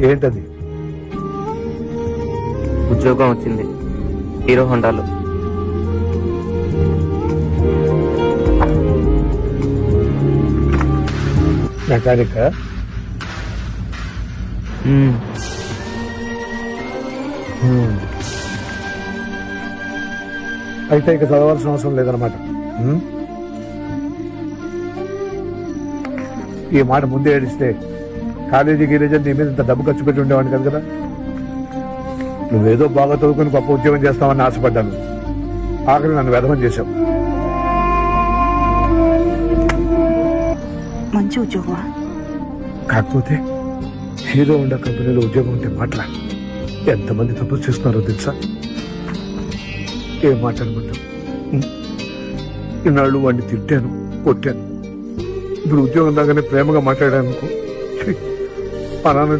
ఏంటది? ఉద్యోగం వచ్చింది హీరో హోండాలో. మెకానిక్? అయితే ఇక చదవాల్సిన అవసరం లేదనమాట. ఈ మాట ముందే ఏడిస్తే కాలేజీ గిరిజన్ నీ మీద ఇంత డబ్బు ఖర్చు పెట్టి ఉండేవాడిని కదా కదా. నువ్వేదో బాగా చదువుకుని గొప్ప ఉద్యోగం చేస్తావని ఆశపడ్డాను. ఆఖరి నన్ను వ్యధమం చేశావు. మంచి ఉద్యోగమా? కాకపోతే హీరో హోండా కంపెనీలో ఉద్యోగం ఉంటే మాట్లా ఎంతమంది తపస్సు చేస్తున్నారో తెలుసా? ఏం మాట్లాడమంటావు? ఇన్నాళ్ళు వాడిని తిట్టాను, కొట్టాను. ఇప్పుడు ఉద్యోగం దాకానే ప్రేమగా మాట్లాడాను అనుకో. మా నాన్న